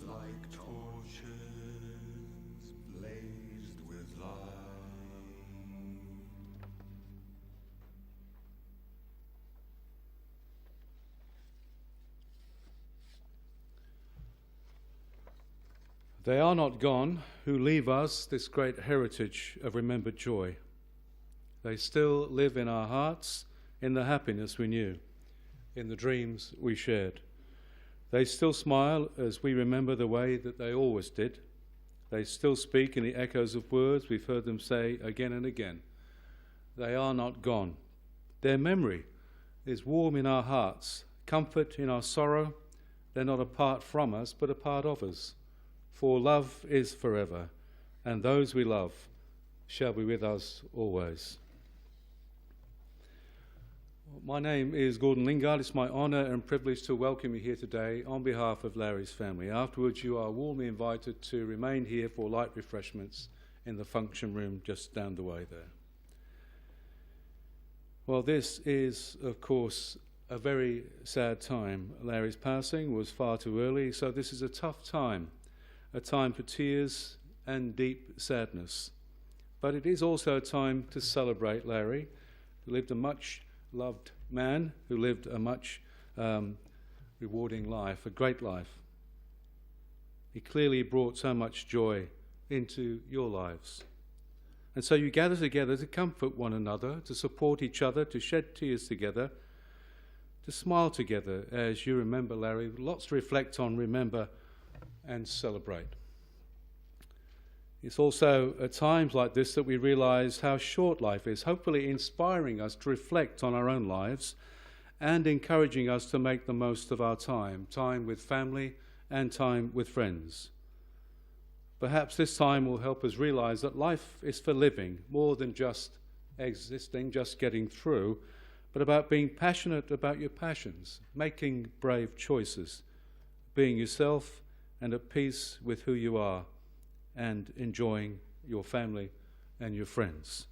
like torches blazed with light. They are not gone who leave us this great heritage of remembered joy. They still live in our hearts, in the happiness we knew, in the dreams we shared. They still smile as we remember the way that they always did. They still speak in the echoes of words we've heard them say again and again. They are not gone. Their memory is warm in our hearts, comfort in our sorrow. They're not apart from us, but a part of us. For love is forever, and those we love shall be with us always. My name is Gordon Lingard. It's my honour and privilege to welcome you here today on behalf of Larry's family. Afterwards, you are warmly invited to remain here for light refreshments in the function room just down the way there. Well, this is, of course, a very sad time. Larry's passing was far too early, so this is a tough time, a time for tears and deep sadness. But it is also a time to celebrate Larry, who lived a much-loved man, who lived a much rewarding life, a great life. He clearly brought so much joy into your lives. And so you gather together to comfort one another, to support each other, to shed tears together, to smile together as you remember Larry. Lots to reflect on, remember, and celebrate. It's also at times like this that we realize how short life is, hopefully inspiring us to reflect on our own lives and encouraging us to make the most of our time with family and time with friends. Perhaps this time will help us realize that life is for living, more than just existing, just getting through, but about being passionate about your passions, making brave choices, being yourself and at peace with who you are, and enjoying your family and your friends.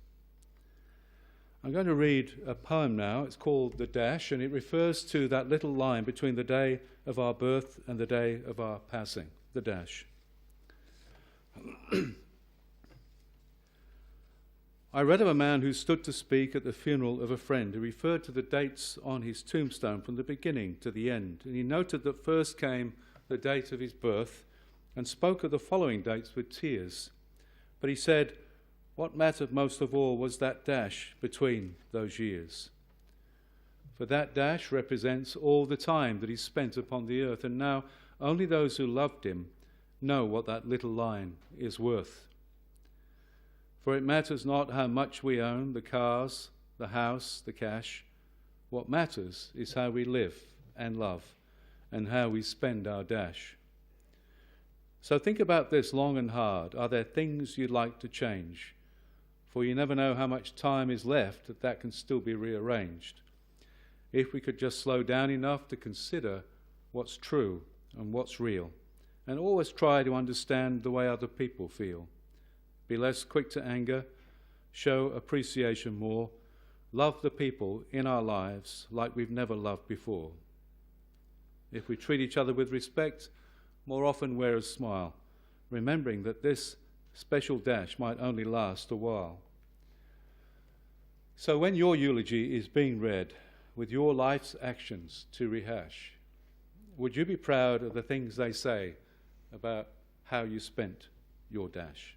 I'm going to read a poem now. It's called The Dash, and it refers to that little line between the day of our birth and the day of our passing. The dash. I read of a man who stood to speak at the funeral of a friend who referred to the dates on his tombstone from the beginning to the end, and he noted that first came the date of his birth and spoke of the following dates with tears. But he said, what mattered most of all was that dash between those years. For that dash represents all the time that he spent upon the earth, and now only those who loved him know what that little line is worth. For it matters not how much we own, the cars, the house, the cash. What matters is how we live and love and how we spend our dash. So think about this long and hard. Are there things you'd like to change? For you never know how much time is left that can still be rearranged. If we could just slow down enough to consider what's true and what's real, and always try to understand the way other people feel. Be less quick to anger, show appreciation more, love the people in our lives like we've never loved before. If we treat each other with respect, more often wear a smile, remembering that this special dash might only last a while. So when your eulogy is being read with your life's actions to rehash, would you be proud of the things they say about how you spent your dash?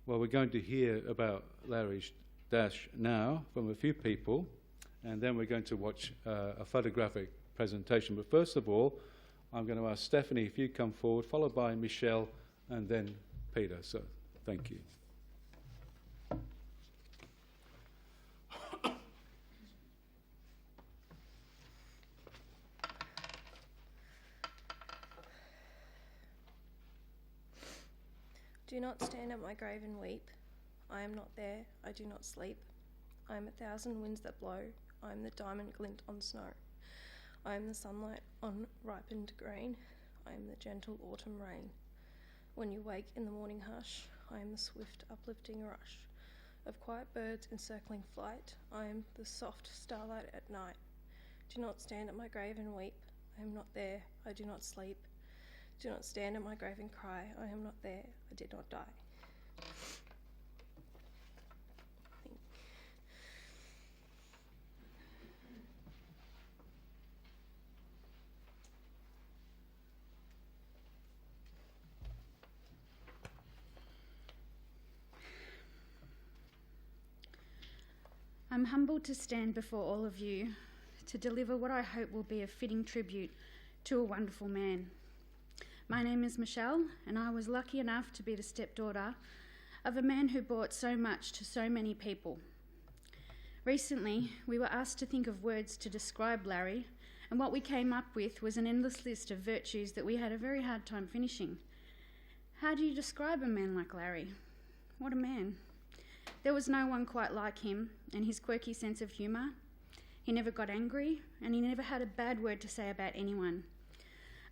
Well, we're going to hear about Larry's dash now from a few people, and then we're going to watch a photographic presentation. But first of all, I'm going to ask Stephanie if you come forward, followed by Michelle, and then Peter. So, thank you. Do not stand at my grave and weep. I am not there, I do not sleep. I am 1,000 winds that blow. I am the diamond glint on snow. I am the sunlight on ripened grain. I am the gentle autumn rain. When you wake in the morning hush, I am the swift uplifting rush of quiet birds in circling flight. I am the soft starlight at night. Do not stand at my grave and weep. I am not there, I do not sleep. Do not stand at my grave and cry, I am not there, I did not die. I'm humbled to stand before all of you to deliver what I hope will be a fitting tribute to a wonderful man. My name is Michelle, and I was lucky enough to be the stepdaughter of a man who brought so much to so many people. Recently, we were asked to think of words to describe Larry, and what we came up with was an endless list of virtues that we had a very hard time finishing. How do you describe a man like Larry? What a man. There was no one quite like him and his quirky sense of humour. He never got angry, and he never had a bad word to say about anyone.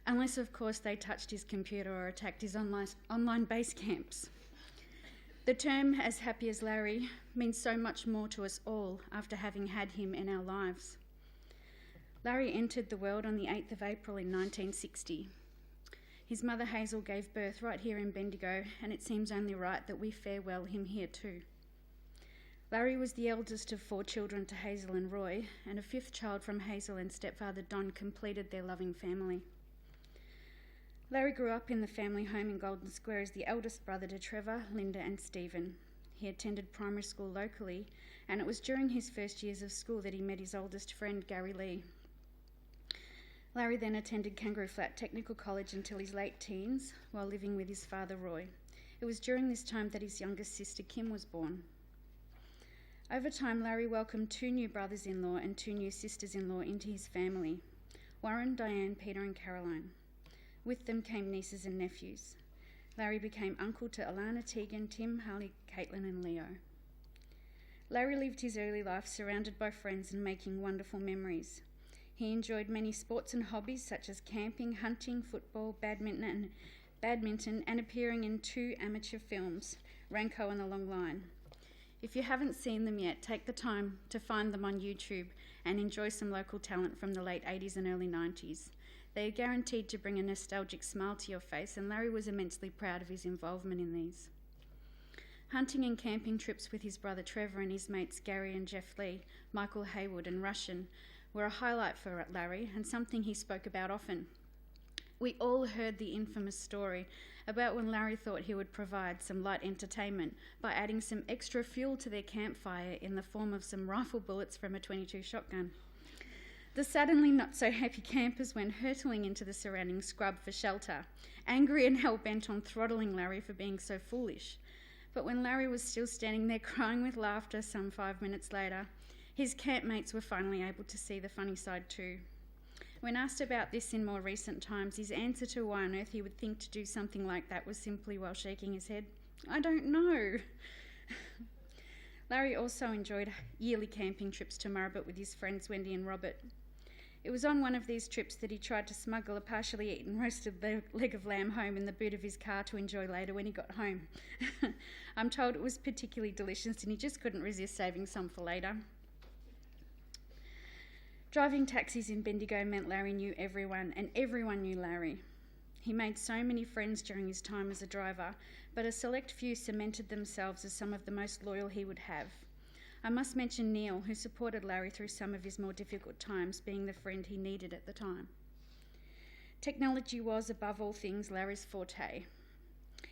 Unless, of course, they touched his computer or attacked his online base camps. The term "as happy as Larry" means so much more to us all after having had him in our lives. Larry entered the world on the 8th of April in 1960. His mother Hazel gave birth right here in Bendigo, and it seems only right that we farewell him here too. Larry was the eldest of 4 children to Hazel and Roy, and a 5th child from Hazel and stepfather Don completed their loving family. Larry grew up in the family home in Golden Square as the eldest brother to Trevor, Linda and Stephen. He attended primary school locally, and it was during his first years of school that he met his oldest friend, Gary Lee. Larry then attended Kangaroo Flat Technical College until his late teens, while living with his father, Roy. It was during this time that his youngest sister, Kim, was born. Over time, Larry welcomed 2 new brothers-in-law and 2 new sisters-in-law into his family, Warren, Diane, Peter and Caroline. With them came nieces and nephews. Larry became uncle to Alana, Tegan, Tim, Harley, Caitlin and Leo. Larry lived his early life surrounded by friends and making wonderful memories. He enjoyed many sports and hobbies such as camping, hunting, football, badminton and appearing in 2 amateur films, Ranko and The Long Line. If you haven't seen them yet, take the time to find them on YouTube and enjoy some local talent from the late 80s and early 90s. They are guaranteed to bring a nostalgic smile to your face, and Larry was immensely proud of his involvement in these. Hunting and camping trips with his brother Trevor and his mates Gary and Jeff Lee, Michael Haywood and Russian were a highlight for Larry and something he spoke about often. We all heard the infamous story about when Larry thought he would provide some light entertainment by adding some extra fuel to their campfire in the form of some rifle bullets from a .22 shotgun. The suddenly not-so-happy campers went hurtling into the surrounding scrub for shelter, angry and hell-bent on throttling Larry for being so foolish. But when Larry was still standing there crying with laughter some 5 minutes later, his campmates were finally able to see the funny side too. When asked about this in more recent times, his answer to why on earth he would think to do something like that was simply while shaking his head, "I don't know." Larry also enjoyed yearly camping trips to Murrabit with his friends Wendy and Robert. It was on one of these trips that he tried to smuggle a partially eaten roasted leg of lamb home in the boot of his car to enjoy later when he got home. I'm told it was particularly delicious and he just couldn't resist saving some for later. Driving taxis in Bendigo meant Larry knew everyone, and everyone knew Larry. He made so many friends during his time as a driver, but a select few cemented themselves as some of the most loyal he would have. I must mention Neil, who supported Larry through some of his more difficult times, being the friend he needed at the time. Technology was, above all things, Larry's forte.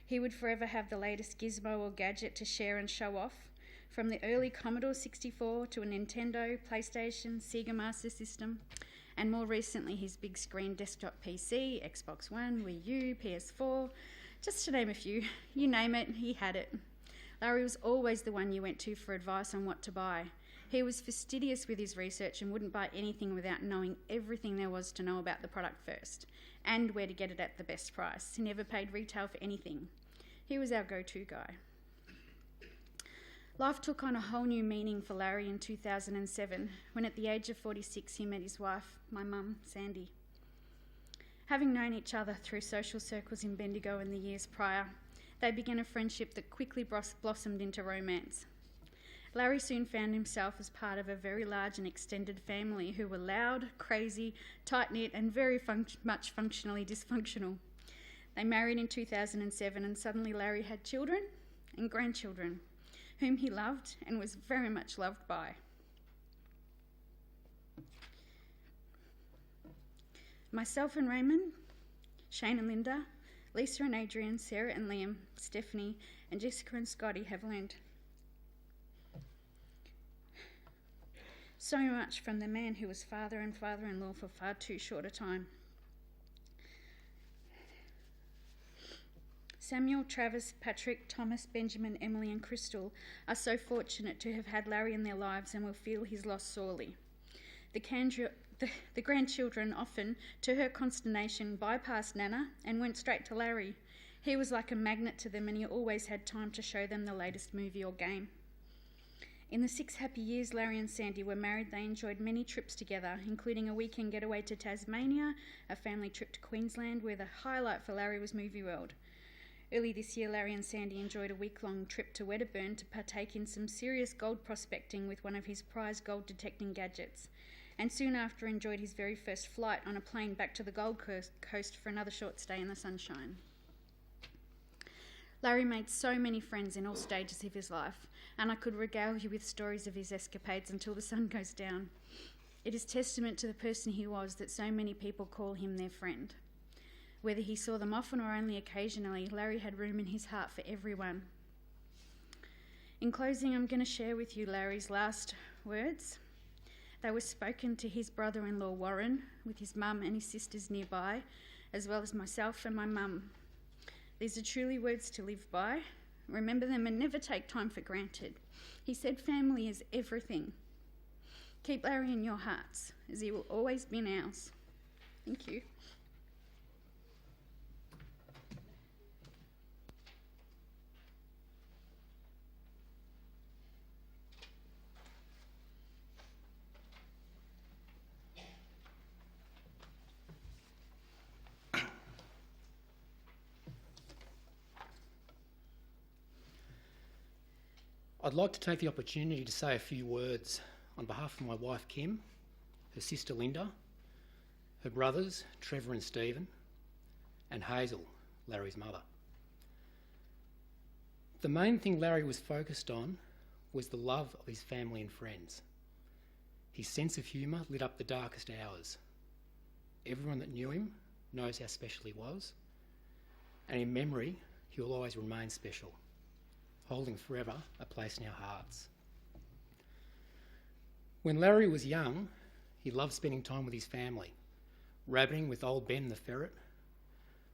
He would forever have the latest gizmo or gadget to share and show off, from the early Commodore 64 to a Nintendo, PlayStation, Sega Master System, and more recently his big screen desktop PC, Xbox One, Wii U, PS4, just to name a few. You name it, he had it. Larry was always the one you went to for advice on what to buy. He was fastidious with his research and wouldn't buy anything without knowing everything there was to know about the product first, and where to get it at the best price. He never paid retail for anything. He was our go-to guy. Life took on a whole new meaning for Larry in 2007, when at the age of 46 he met his wife, my mum, Sandy. Having known each other through social circles in Bendigo in the years prior, they began a friendship that quickly blossomed into romance. Larry soon found himself as part of a very large and extended family who were loud, crazy, tight-knit and very much functionally dysfunctional. They married in 2007 and suddenly Larry had children and grandchildren, whom he loved and was very much loved by. Myself and Raymond, Shane and Linda, Lisa and Adrian, Sarah and Liam, Stephanie and Jessica and Scotty have learned so much from the man who was father and father-in-law for far too short a time. Samuel, Travis, Patrick, Thomas, Benjamin, Emily and Crystal are so fortunate to have had Larry in their lives and will feel his loss sorely. The grandchildren often, to her consternation, bypassed Nana and went straight to Larry. He was like a magnet to them and he always had time to show them the latest movie or game. In the 6 happy years Larry and Sandy were married, they enjoyed many trips together, including a weekend getaway to Tasmania, a family trip to Queensland, where the highlight for Larry was Movie World. Early this year, Larry and Sandy enjoyed a week-long trip to Wedderburn to partake in some serious gold prospecting with one of his prized gold detecting gadgets, and soon after enjoyed his very first flight on a plane back to the Gold Coast for another short stay in the sunshine. Larry made so many friends in all stages of his life, and I could regale you with stories of his escapades until the sun goes down. It is testament to the person he was that so many people call him their friend. Whether he saw them often or only occasionally, Larry had room in his heart for everyone. In closing, I'm going to share with you Larry's last words. They were spoken to his brother-in-law Warren, with his mum and his sisters nearby, as well as myself and my mum. These are truly words to live by. Remember them and never take time for granted. He said family is everything. Keep Larry in your hearts, as he will always be in ours. Thank you. I'd like to take the opportunity to say a few words on behalf of my wife Kim, her sister Linda, her brothers Trevor and Stephen, and Hazel, Larry's mother. The main thing Larry was focused on was the love of his family and friends. His sense of humour lit up the darkest hours. Everyone that knew him knows how special he was, and in memory he will always remain special, holding forever a place in our hearts. When Larry was young, he loved spending time with his family, rabbiting with old Ben the ferret,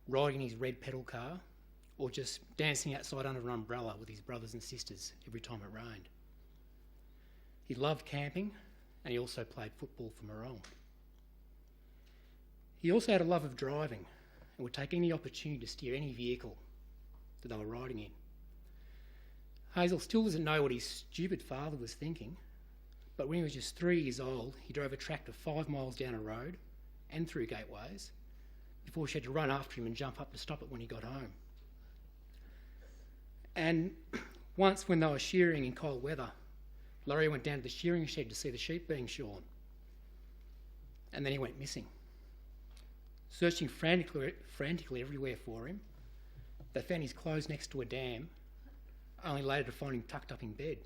riding his red pedal car, or just dancing outside under an umbrella with his brothers and sisters every time it rained. He loved camping, and he also played football for Morong. He also had a love of driving and would take any opportunity to steer any vehicle that they were riding in. Hazel still doesn't know what his stupid father was thinking, but when he was just 3 years old, he drove a tractor 5 miles down a road and through gateways before she had to run after him and jump up to stop it when he got home. And once when they were shearing in cold weather, Larry went down to the shearing shed to see the sheep being shorn. And then he went missing. Searching frantically everywhere for him, they found his clothes next to a dam, only later to find him tucked up in bed.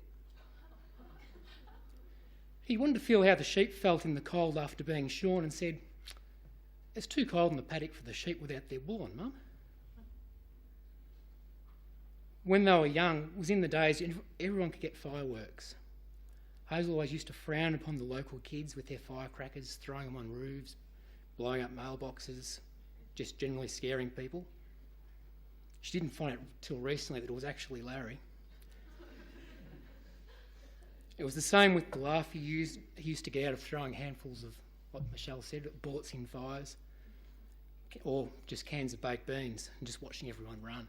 He wanted to feel how the sheep felt in the cold after being shorn and said, "It's too cold in the paddock for the sheep without their wool on, Mum." When they were young, it was in the days everyone could get fireworks. Hazel always used to frown upon the local kids with their firecrackers, throwing them on roofs, blowing up mailboxes, just generally scaring people. She didn't find out till recently that it was actually Larry. It was the same with the laugh he used to get out of throwing handfuls of, what Michelle said, bullets in fires, or just cans of baked beans, and just watching everyone run.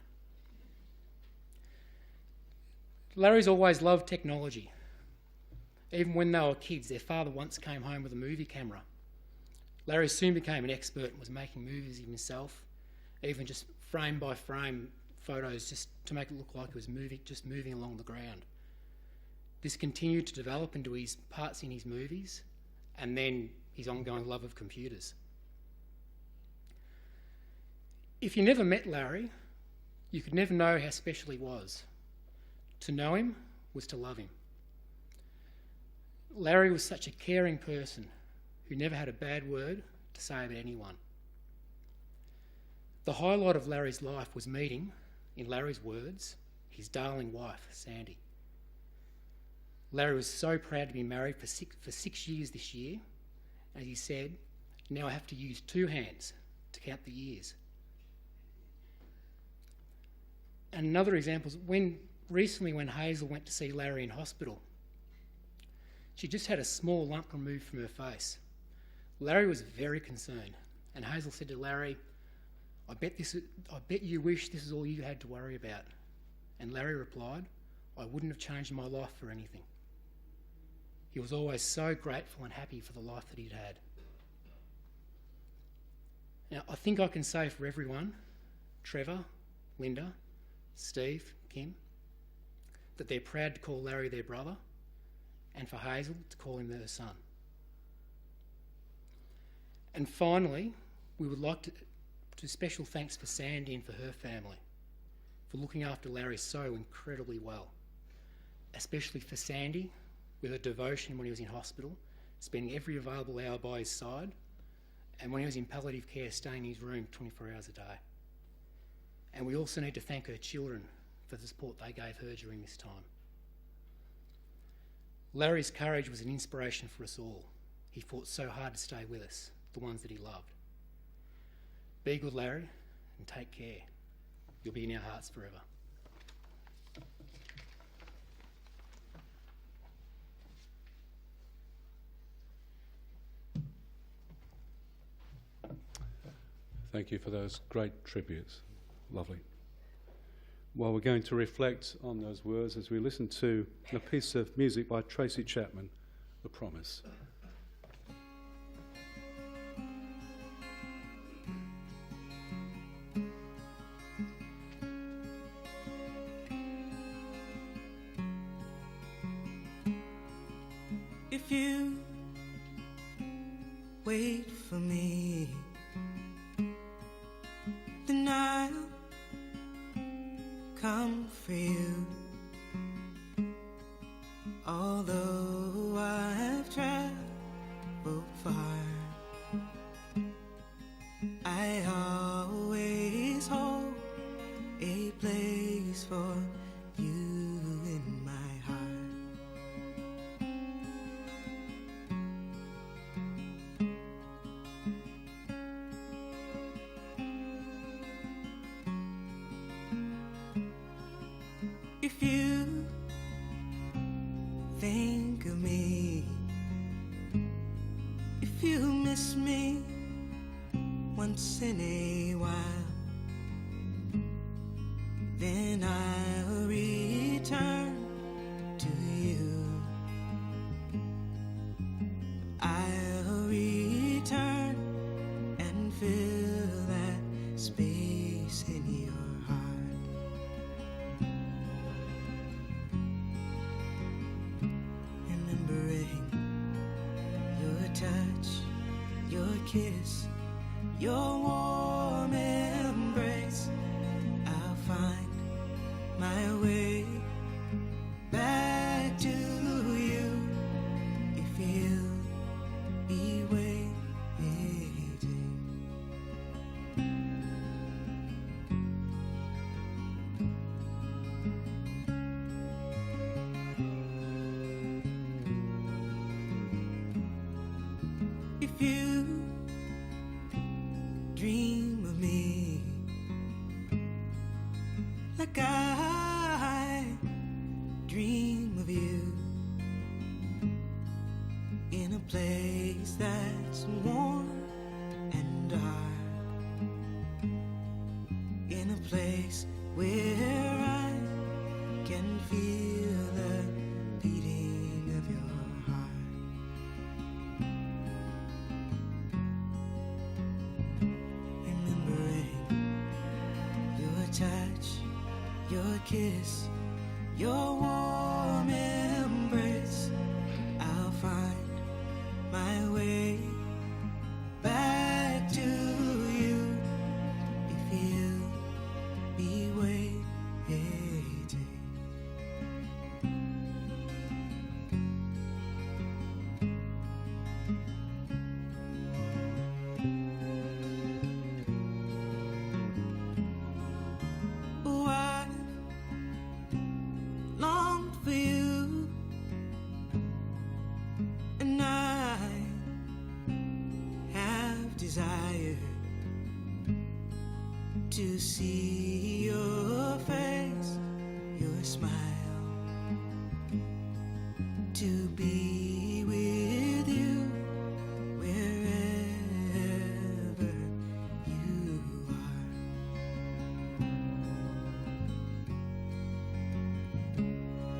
Larry's always loved technology. Even when they were kids, their father once came home with a movie camera. Larry soon became an expert and was making movies himself, even just frame by frame photos just to make it look like it was moving along the ground. This continued to develop into his parts in his movies and then his ongoing love of computers. If you never met Larry, you could never know how special he was. To know him was to love him. Larry was such a caring person who never had a bad word to say about anyone. The highlight of Larry's life was meeting, in Larry's words, his darling wife, Sandy. Larry was so proud to be married for 6 years this year. As he said, now I have to use 2 hands to count the years. And another example is recently when Hazel went to see Larry in hospital, she just had a small lump removed from her face. Larry was very concerned, and Hazel said to Larry, I bet you wish this is all you had to worry about. And Larry replied, I wouldn't have changed my life for anything. He was always so grateful and happy for the life that he'd had. Now, I think I can say for everyone, Trevor, Linda, Steve, Kim, that they're proud to call Larry their brother, and for Hazel to call him their son. And finally, we would like to do special thanks for Sandy and for her family for looking after Larry so incredibly well, especially for Sandy with her devotion when he was in hospital, spending every available hour by his side, and when he was in palliative care, staying in his room 24 hours a day. And we also need to thank her children for the support they gave her during this time. Larry's courage was an inspiration for us all. He fought so hard to stay with us, the ones that he loved. Be good, Larry, and take care. You'll be in our hearts forever. Thank you for those great tributes. Lovely. Well, we're going to reflect on those words as we listen to a piece of music by Tracy Chapman, The Promise. If you wait for me, then I'll come for you. Although I've traveled far, I always hold a place for you in my heart. If you think of me, if you miss me once in a while, then I'll return to you. I'll return and fill that space in your heart. Remembering your touch, your kiss, your warm embrace, I'll find my way back to you if you'll be waiting. If you dream of me like I dream of you, in a place that's warm and dark, in a place where I can feel the beating of your heart. Remembering your touch, your kiss, your warm embrace, to see your face, your smile, to be with you wherever you are.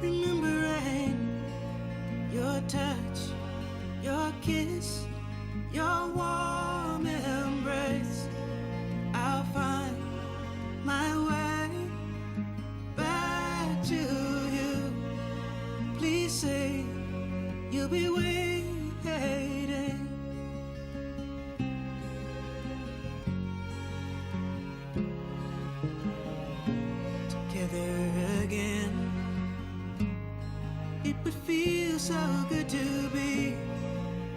Remembering your touch, your kiss, your warm embrace, I'll find my way back to you. Please say you'll be waiting together again. It would feel so good to be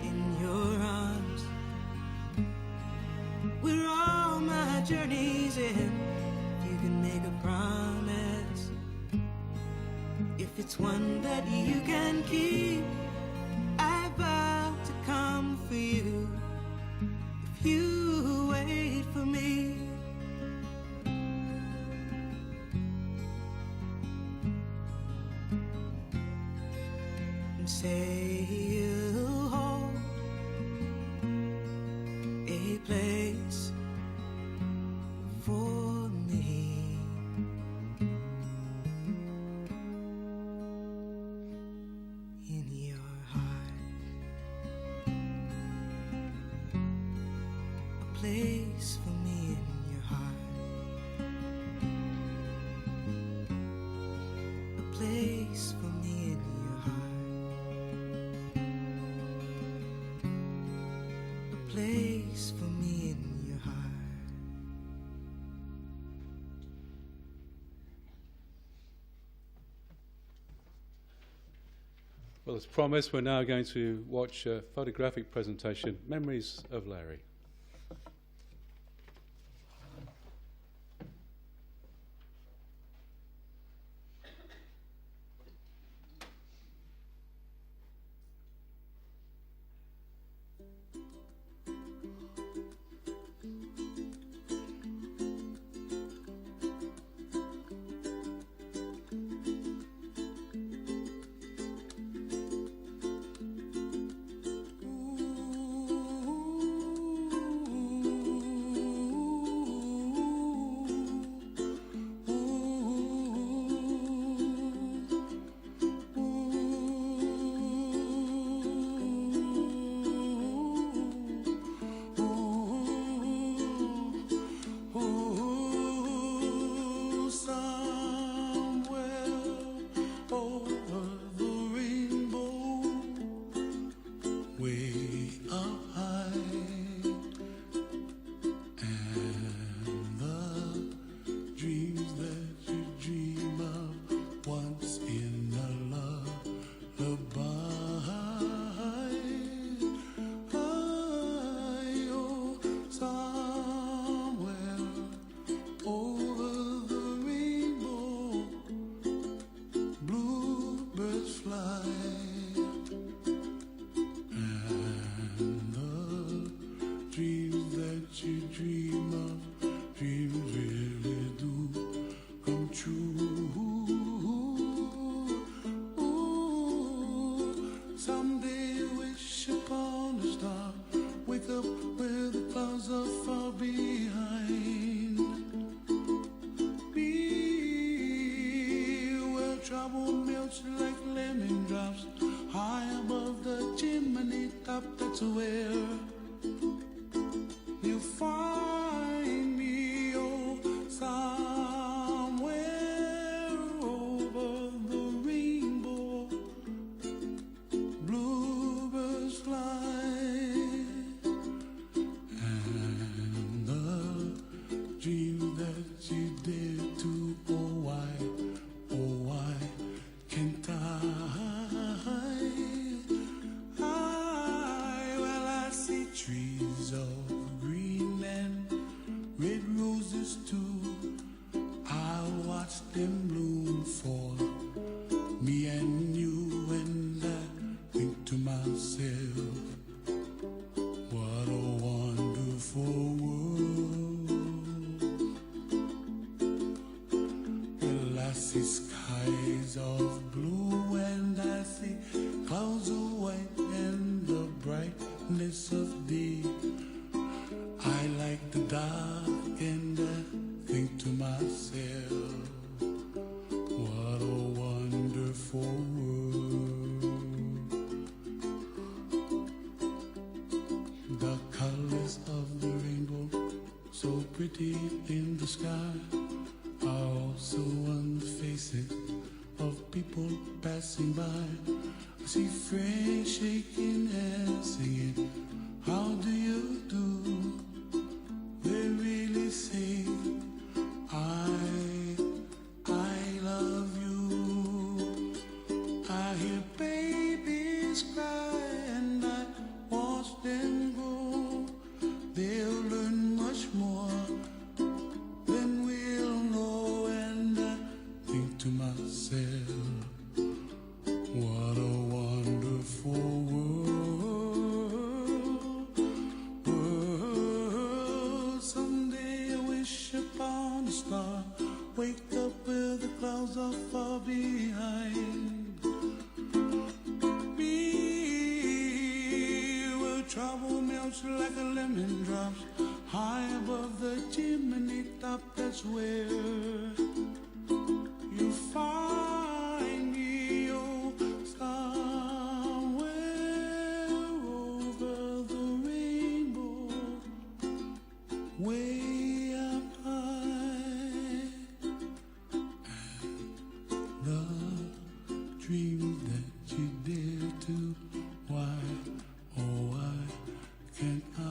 in your arms, where all my journeys end. You can make a promise, if it's one that you can keep. I vow to come for you if you wait for me. And say you'll hold a place for me in your heart, a place for me in your heart, a place for me in your heart, a place for me in your heart. Well, as promised, we're now going to watch a photographic presentation, Memories of Larry. What a wonderful world. dark and I think to myself, what a wonderful world. The colors of the rainbow, so pretty in the sky, are also on the faces of people passing by. I see friends shaking hands, singing, how do you do? They really say, I love you. I hear babies cry and I watch them grow. They'll learn much more than we'll know. And I think to myself, what a wonderful world. Someday I wish upon a star, wake up where the clouds are far behind me, where trouble melts like a lemon drops high above the chimney top. That's where you find me, oh, somewhere over the rainbow, way up high. And the dreams that you dare to, why, oh, why can't I?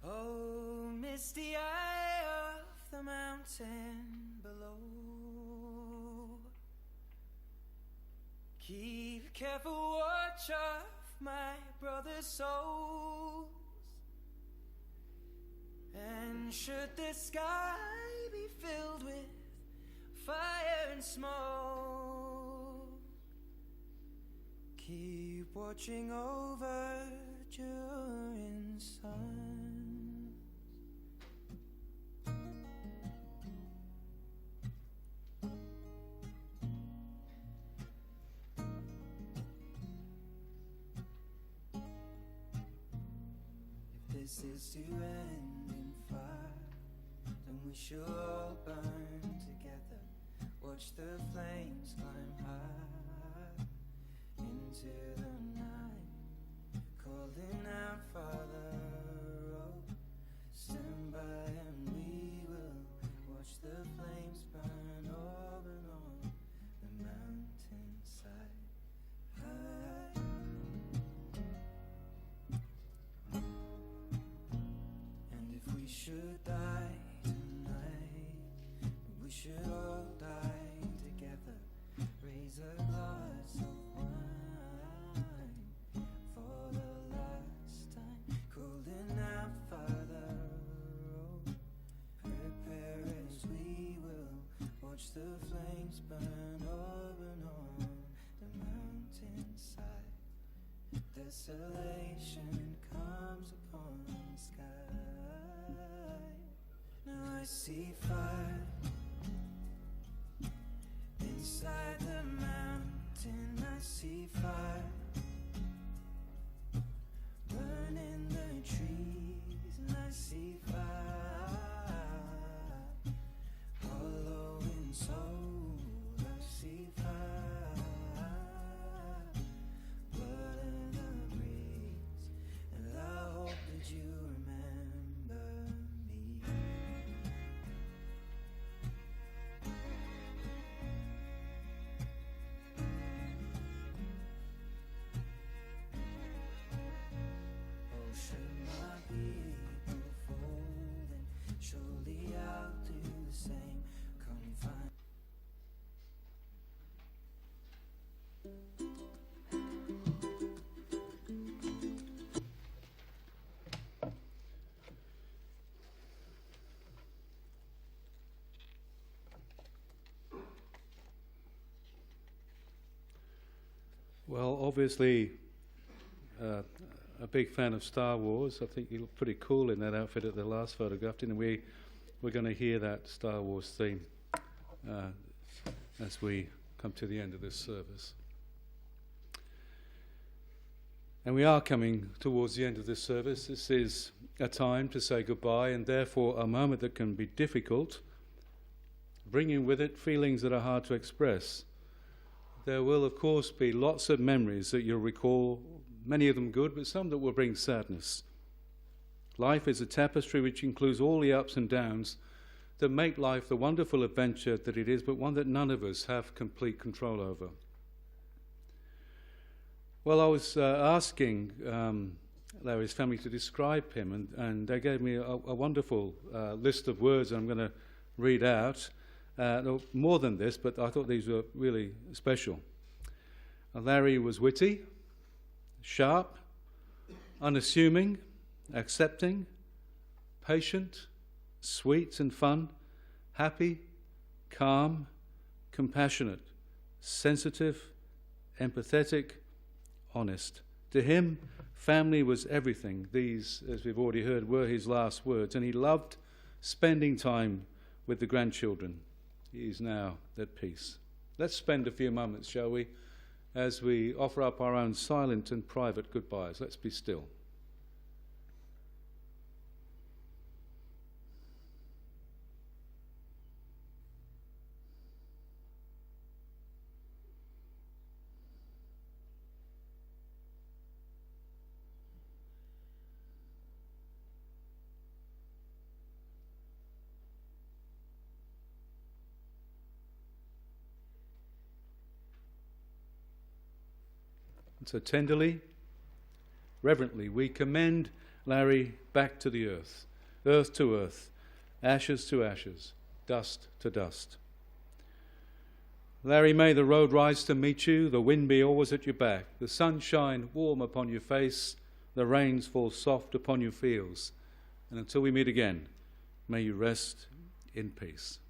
Oh, misty eye of the mountain below, keep careful watch of my brother's souls. And should the sky be filled with fire and smoke, keep watching over during sun. If this is to end in fire, then we should all burn together. Watch the flames climb high into the night, calling out, Father, oh, stand by and we will watch the flames burn over and on the mountainside. And if we should die tonight, we should all die together. Raise a glass of wine for the last time, calling out, Father, oh, prepare as we will watch the flames burn over and on the mountainside. Desolation comes upon the sky. Now I see fire inside the mountain. I see fire burning the trees, and I see fire hollow in soul. I see fire, blood in the breeze, and I hope that you remember me. Oh, should my people fall, then surely I'll do the same. Come find. Well, obviously, a big fan of Star Wars. I think you look pretty cool in that outfit at the last photograph, didn't we? We're going to hear that Star Wars theme as we come to the end of this service. And we are coming towards the end of this service. This is a time to say goodbye, and therefore a moment that can be difficult, bringing with it feelings that are hard to express. There will, of course, be lots of memories that you'll recall, many of them good, but some that will bring sadness. Life is a tapestry which includes all the ups and downs that make life the wonderful adventure that it is, but one that none of us have complete control over. Well, I was asking Larry's family to describe him, and they gave me a wonderful list of words I'm going to read out. More than this, but I thought these were really special. Larry was witty, sharp, unassuming, accepting, patient, sweet and fun, happy, calm, compassionate, sensitive, empathetic, honest. To him, family was everything. These, as we've already heard, were his last words, and he loved spending time with the grandchildren. He is now at peace. Let's spend a few moments, shall we, as we offer up our own silent and private goodbyes. Let's be still. And so tenderly, reverently, we commend Larry back to the earth to earth, ashes to ashes, dust to dust. Larry, may the road rise to meet you, the wind be always at your back, the sun shine warm upon your face, the rains fall soft upon your fields, and until we meet again, may you rest in peace.